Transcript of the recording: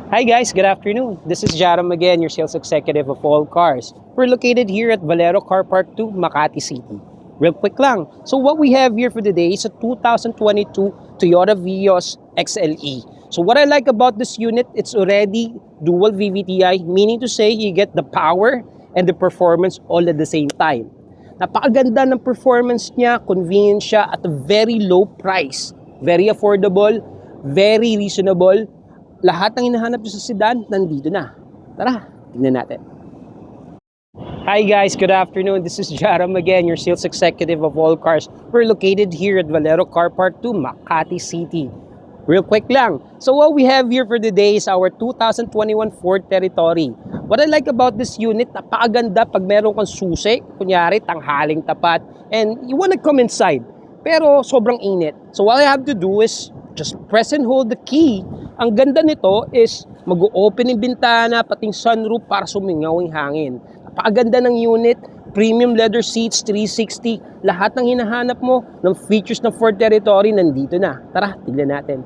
Hi guys, good afternoon. This is Jaram again, your sales executive of All Cars. We're located here at Valero Car Park 2, Makati City. Real quick lang. So what we have here for today is a 2022 Toyota Vios XLE. So what I like about this unit, it's already dual VVTi, meaning to say you get the power and the performance all at the same time. Napakaganda ng performance niya, convenient siya at a very low price. Very affordable, very reasonable. Lahat ng hinahanap nyo sa sedan, nandito na. Tara, tingnan natin. Hi guys, good afternoon. This is Jaram again, your sales executive of All Cars. We're located here at Valero Car Park 2, Makati City. Real quick lang. So what we have here for today is our 2021 Ford Territory. What I like about this unit, napakaganda pag meron kang susi, kunyari tanghaling tapat, and you wanna come inside. Pero sobrang init. So what I have to do is just press and hold the key. Ang ganda nito is mag-open yung bintana, pating sunroof para sumingaw yung hangin. Napakaganda ng unit, premium leather seats, 360, lahat ng hinahanap mo ng features ng Ford Territory nandito na. Tara, tignan natin.